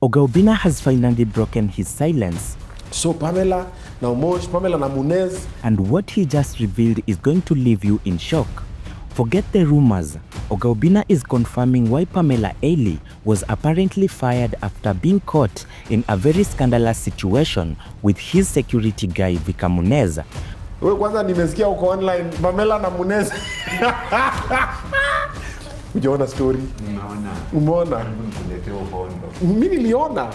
Oga Obinna has finally broken his silence. So Pamela, now Mosh, Pamela na Munez. And what he just revealed is going to leave you in shock. Forget the rumors. Oga Obinna is confirming why Pamela Ailey was apparently fired after being caught in a very scandalous situation with his security guy Vika Munez. Wewe kwanza nimesikia uko online Pamela na Munez. Ujaona story? Umeona? Mimi niliona.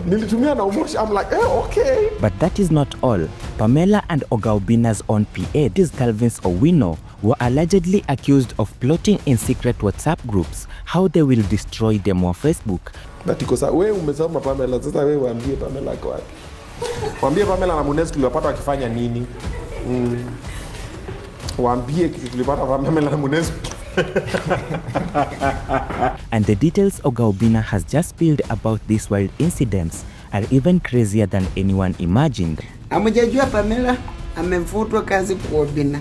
Nilitumia na Umosh. I'm like, okay. But that is not all. Pamela and Oga Obinna's own PA, this Kelvin's Owino, were allegedly accused of plotting in secret WhatsApp groups how they will destroy them on Facebook. But because wewe umesema Pamela, sasa wewe waambie Pamela kwa wapi? Waambie Pamela na Munez tuliwapata wakifanya nini? Waambie kitu tulipata Pamela na Munez. And the details Oga Obinna has just spilled about these wild incidents are even crazier than anyone imagined. Amejajua Pamela amefutwa kazi kwa Obinna.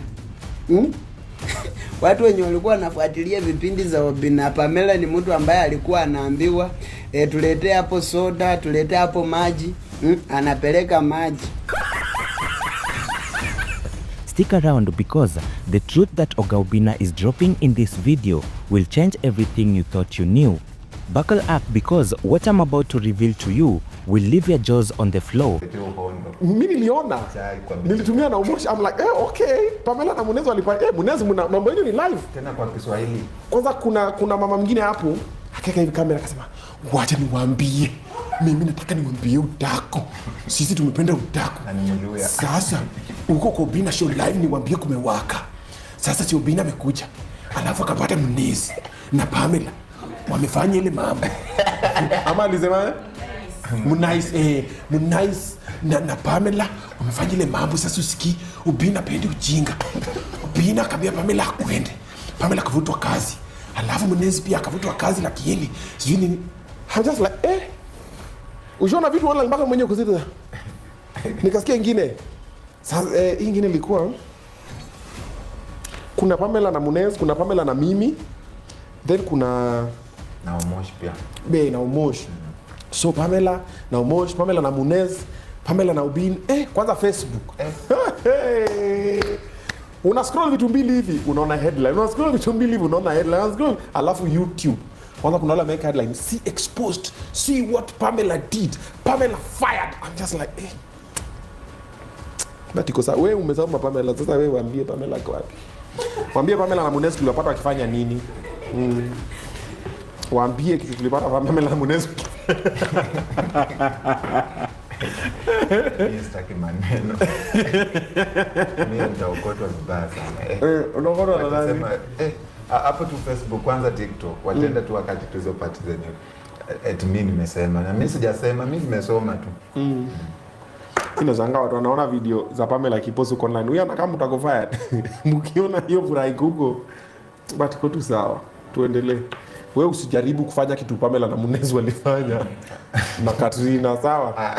Watu wenye walikuwa wanafuatilia vipindi za Obinna, Pamela ni mtu ambaye alikuwa anaambiwa tulete hapo soda, tulete hapo maji, anapeleka maji. Stick around because the truth that Oga Obinna is dropping in this video will change everything you thought you knew. Buckle up because what I'm about to reveal to you will leave your jaws on the floor. Mimi niliona. Nilitumia na Umosh. I'm like, okay. Pamela na Munez walipa. Munez mambo yenu ni live. Tena kwa Kiswahili. Kwanza kuna mama mwingine hapo, akaweka hivi kamera akasema, "Wacha niwaambie. Mimi nataka niwaambie udako. Sisi tumependa udako." Na nimeluya. Sasa uko kwa Obinna show live niwaambie kumewaka. Sasa si Obinna amekuja. Alafu akapata Munez na Pamela wamefanya ile mambo. Ama alisema Munez na Pamela wamefanya ile mambo. Sasa usikii Obinna pende ujinga. Obinna akambia Pamela akwende. Pamela akavutwa kazi. Alafu Munez pia akavutwa kazi la kieli. Sijui nini. I'm just like Ushona vitu online mpaka mwenyewe kuzita. Nikasikia ingine. Sasa hii ingine ilikuwa kuna Pamela na Munez, kuna Pamela na mimi. Then kuna na Umosh pia. Na Umosh. So Pamela na Umosh, Pamela na Munez, Pamela na Obinna. Kwanza Facebook. Una scroll vitu mbili hivi, unaona headline. Una scroll vitu mbili hivi, unaona headline. Una scroll alafu YouTube. Kwanza kuna wale make headline, see exposed, see what Pamela did. Pamela fired. I'm just like, But because wewe umesema Pamela, sasa wewe waambie Pamela kwa wapi? Waambie Pamela na Munez tuliwapata wakifanya nini? Waambie kitu tulipata Pamela na Munez. Mimi sitaki maneno. Mimi nitaokotwa vibaya sana. Unaona wanasema hapo tu Facebook kwanza TikTok. Watenda tu wakati tuzo party zenyewe. Mimi nimesema na mimi sijasema, mimi nimesoma tu. Inazanga watu wanaona video za Pamela kiposu online. Huyu kama utakofaya. Mkiona hiyo furahi kuko. But kwa tu sawa. Tuendelee. Wewe usijaribu kufanya kitu Pamela na Munez walifanya. Na Katrina sawa.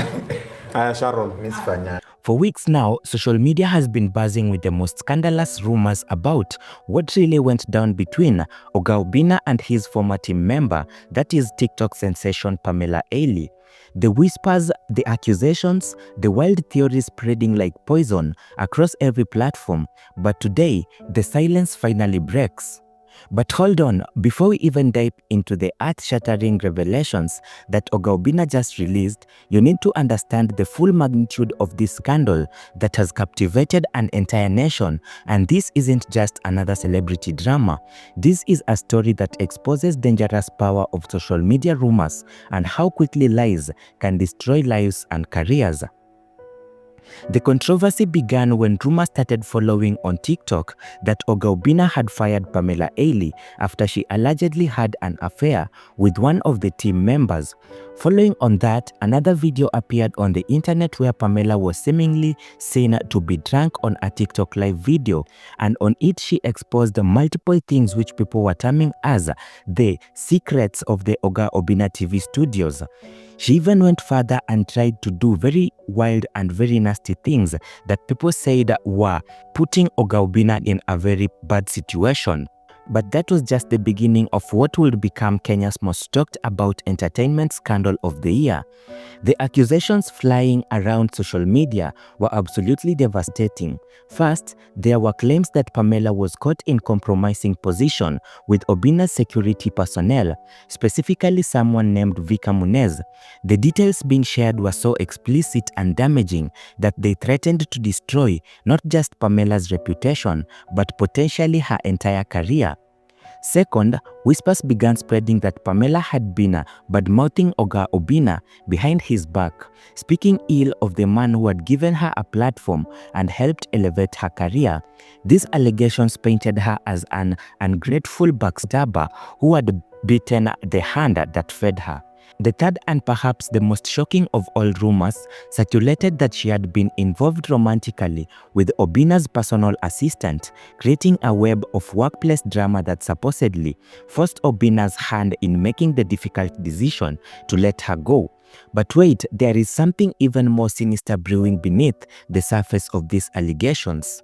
Aya Sharon, misfanya. For weeks now, social media has been buzzing with the most scandalous rumors about what really went down between Oga Obinna and his former team member, that is TikTok sensation Pamela Ailey. The whispers, the accusations, the wild theories spreading like poison across every platform. But today, the silence finally breaks. But hold on, before we even dive into the earth-shattering revelations that Oga Obinna just released, you need to understand the full magnitude of this scandal that has captivated an entire nation. And this isn't just another celebrity drama. This is a story that exposes dangerous power of social media rumors and how quickly lies can destroy lives and careers. The controversy began when rumors started following on TikTok that Oga Obinna had fired Pamela Ailey after she allegedly had an affair with one of the team members. Following on that, another video appeared on the internet where Pamela was seemingly seen to be drunk on a TikTok live video, and on it she exposed multiple things which people were terming as the secrets of the Oga Obinna TV studios. She even went further and tried to do very wild and very nasty things that people said were putting Oga Obinna in a very bad situation. But that was just the beginning of what would become Kenya's most talked about entertainment scandal of the year. The accusations flying around social media were absolutely devastating. First, there were claims that Pamela was caught in compromising position with Obina's security personnel, specifically someone named Vika Munez. The details being shared were so explicit and damaging that they threatened to destroy not just Pamela's reputation, but potentially her entire career. Second, whispers began spreading that Pamela had been bad-mouthing Oga Obinna behind his back, speaking ill of the man who had given her a platform and helped elevate her career. These allegations painted her as an ungrateful backstabber who had beaten the hand that fed her. The third and perhaps the most shocking of all rumors circulated that she had been involved romantically with Obina's personal assistant, creating a web of workplace drama that supposedly forced Obina's hand in making the difficult decision to let her go. But wait, there is something even more sinister brewing beneath the surface of these allegations.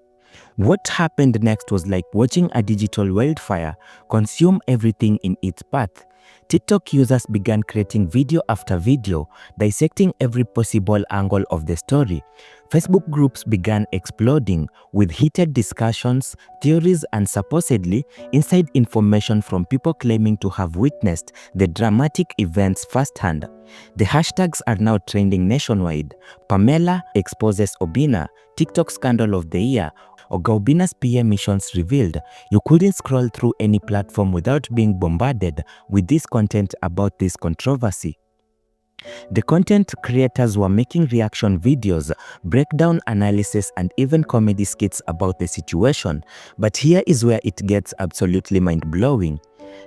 What happened next was like watching a digital wildfire consume everything in its path. TikTok users began creating video after video, dissecting every possible angle of the story. Facebook groups began exploding with heated discussions, theories, and supposedly inside information from people claiming to have witnessed the dramatic events firsthand. The hashtags are now trending nationwide. Pamela exposes Obinna, TikTok scandal of the year. Oga Obinna's PA missions revealed. You couldn't scroll through any platform without being bombarded with this content about this controversy. The content creators were making reaction videos, breakdown analysis, and even comedy skits about the situation. But here is where it gets absolutely mind-blowing.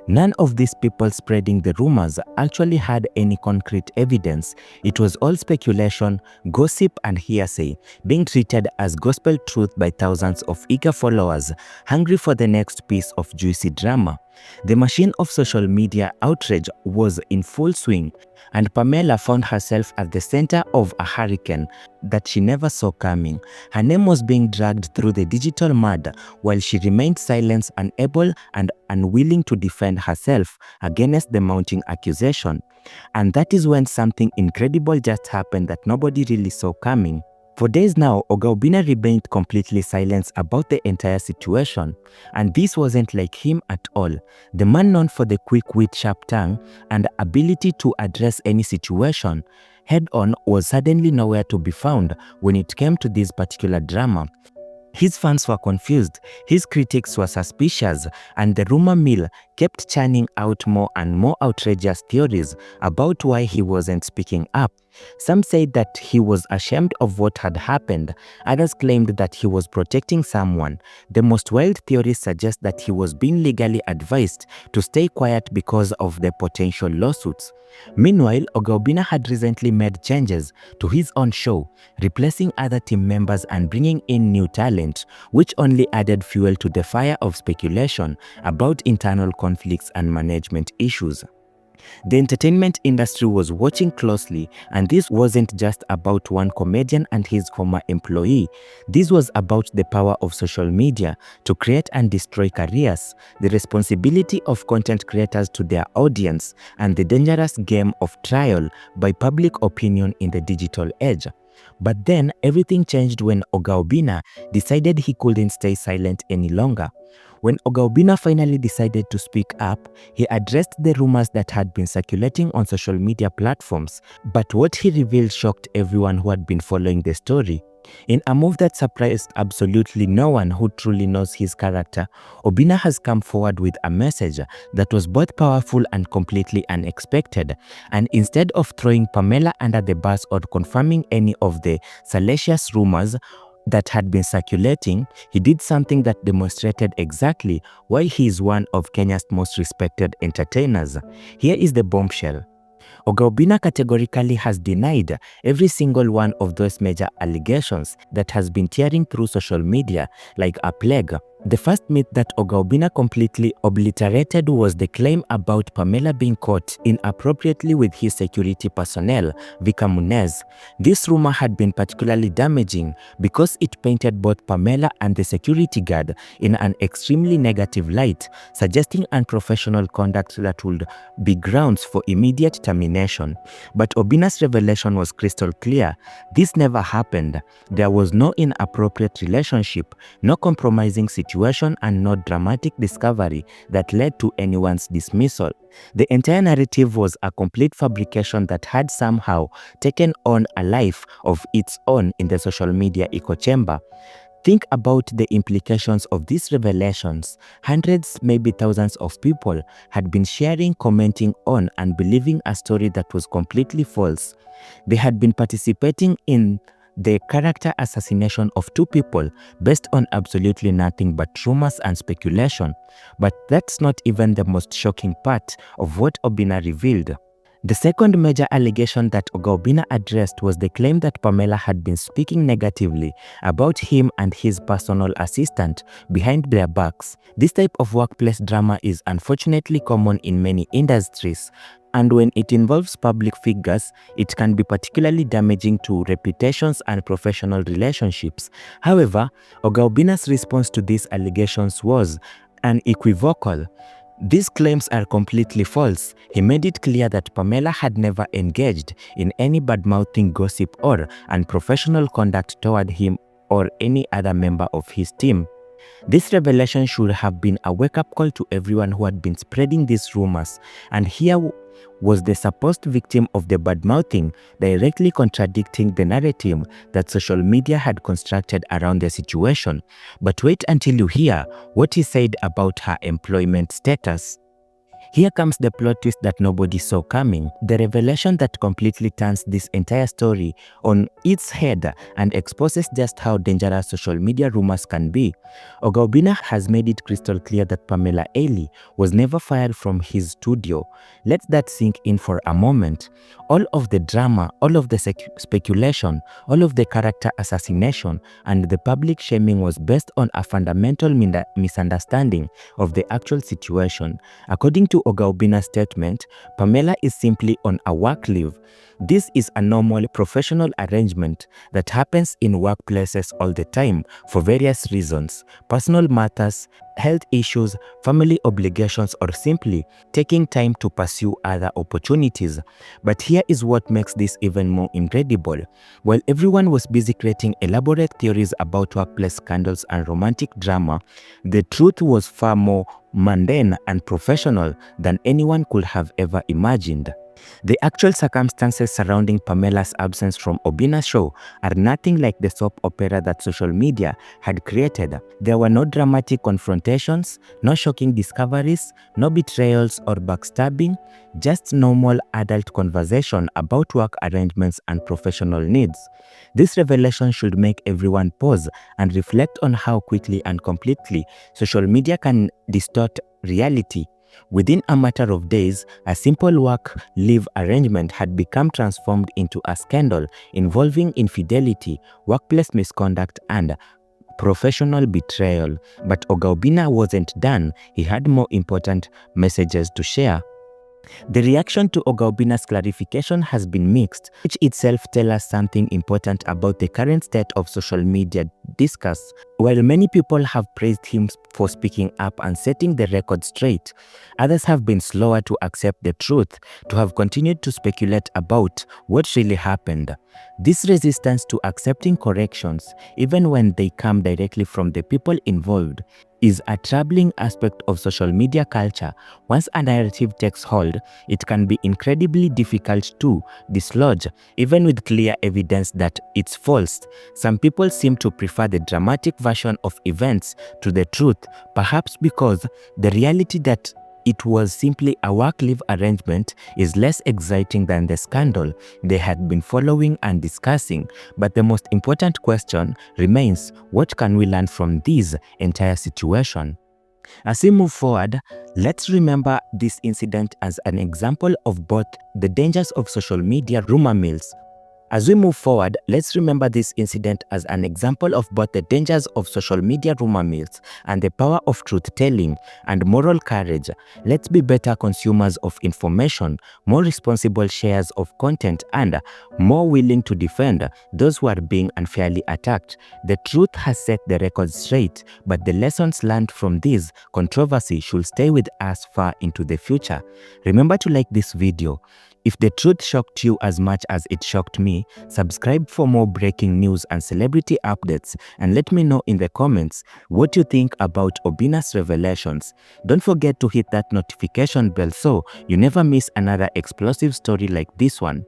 None of these people spreading the rumors actually had any concrete evidence. It was all speculation, gossip, and hearsay, being treated as gospel truth by thousands of eager followers, hungry for the next piece of juicy drama. The machine of social media outrage was in full swing, and Pamela found herself at the center of a hurricane that she never saw coming. Her name was being dragged through the digital mud while she remained silent, unable and unwilling to defend herself against the mounting accusation. And that is when something incredible just happened that nobody really saw coming. For days now, Oga Obinna remained completely silent about the entire situation, and this wasn't like him at all. The man known for the quick wit, sharp tongue, and ability to address any situation head-on was suddenly nowhere to be found when it came to this particular drama. His fans were confused, his critics were suspicious, and the rumor mill kept churning out more and more outrageous theories about why he wasn't speaking up. Some said that he was ashamed of what had happened. Others claimed that he was protecting someone. The most wild theories suggest that he was being legally advised to stay quiet because of the potential lawsuits. Meanwhile, Oga Obinna had recently made changes to his own show, replacing other team members and bringing in new talent, which only added fuel to the fire of speculation about internal conflicts and management issues. The entertainment industry was watching closely, and this wasn't just about one comedian and his former employee. This was about the power of social media to create and destroy careers, the responsibility of content creators to their audience, and the dangerous game of trial by public opinion in the digital age. But then everything changed when Oga Obinna decided he couldn't stay silent any longer. When Oga Obinna finally decided to speak up, he addressed the rumors that had been circulating on social media platforms. But what he revealed shocked everyone who had been following the story. In a move that surprised absolutely no one who truly knows his character, Obinna has come forward with a message that was both powerful and completely unexpected. And instead of throwing Pamela under the bus or confirming any of the salacious rumors that had been circulating, he did something that demonstrated exactly why he is one of Kenya's most respected entertainers. Here is the bombshell. Oga Obinna categorically has denied every single one of those major allegations that has been tearing through social media like a plague. The first myth that Oga Obinna completely obliterated was the claim about Pamela being caught inappropriately with his security personnel, Vika Munez. This rumor had been particularly damaging because it painted both Pamela and the security guard in an extremely negative light, suggesting unprofessional conduct that would be grounds for immediate termination. But Obinna's revelation was crystal clear. This never happened. There was no inappropriate relationship, no compromising situation, and no dramatic discovery that led to anyone's dismissal. The entire narrative was a complete fabrication that had somehow taken on a life of its own in the social media echo chamber. Think about the implications of these revelations. Hundreds, maybe thousands of people had been sharing, commenting on, and believing a story that was completely false. They had been participating in the character assassination of two people based on absolutely nothing but rumors and speculation. But that's not even the most shocking part of what Obinna revealed. The second major allegation that Oga Obinna addressed was the claim that Pamela had been speaking negatively about him and his personal assistant behind their backs. This type of workplace drama is unfortunately common in many industries, and when it involves public figures, it can be particularly damaging to reputations and professional relationships. However, Oga Obinna's response to these allegations was unequivocal. These claims are completely false. He made it clear that Pamela had never engaged in any bad-mouthing gossip or unprofessional conduct toward him or any other member of his team. This revelation should have been a wake-up call to everyone who had been spreading these rumors, and here was the supposed victim of the bad-mouthing directly contradicting the narrative that social media had constructed around the situation. But wait until you hear what he said about her employment status. Here comes the plot twist that nobody saw coming, the revelation that completely turns this entire story on its head and exposes just how dangerous social media rumors can be. Oga Obinna has made it crystal clear that Pamela was never fired from his studio. Let that sink in for a moment. All of the drama, all of the speculation, all of the character assassination, and the public shaming was based on a fundamental misunderstanding of the actual situation. According to Oga Obinna's statement, Pamela is simply on a work leave. This is a normal professional arrangement that happens in workplaces all the time for various reasons: personal matters, health issues, family obligations, or simply taking time to pursue other opportunities. But here is what makes this even more incredible. While everyone was busy creating elaborate theories about workplace scandals and romantic drama, the truth was far more mundane and professional than anyone could have ever imagined. The actual circumstances surrounding Pamela's absence from Obinna's show are nothing like the soap opera that social media had created. There were no dramatic confrontations, no shocking discoveries, no betrayals or backstabbing, just normal adult conversation about work arrangements and professional needs. This revelation should make everyone pause and reflect on how quickly and completely social media can distort reality. Within a matter of days, a simple work-leave arrangement had become transformed into a scandal involving infidelity, workplace misconduct, and professional betrayal. But Oga Obinna wasn't done. He had more important messages to share. The reaction to Oga Obinna's clarification has been mixed, which itself tells us something important about the current state of social media discourse. While many people have praised him for speaking up and setting the record straight, others have been slower to accept the truth, to have continued to speculate about what really happened. This resistance to accepting corrections, even when they come directly from the people involved, is a troubling aspect of social media culture. Once a narrative takes hold, it can be incredibly difficult to dislodge, even with clear evidence that it's false. Some people seem to prefer the dramatic version of events to the truth, perhaps because the reality that it was simply a work-leave arrangement is less exciting than the scandal they had been following and discussing. But the most important question remains: what can we learn from this entire situation? As we move forward, let's remember this incident as an example of both the dangers of social media rumor mills As we move forward, let's remember this incident as an example of both the dangers of social media rumor mills and the power of truth-telling and moral courage. Let's be better consumers of information, more responsible sharers of content, and more willing to defend those who are being unfairly attacked. The truth has set the record straight, but the lessons learned from this controversy should stay with us far into the future. Remember to like this video. If the truth shocked you as much as it shocked me, subscribe for more breaking news and celebrity updates, and let me know in the comments what you think about Obinna's revelations. Don't forget to hit that notification bell so you never miss another explosive story like this one.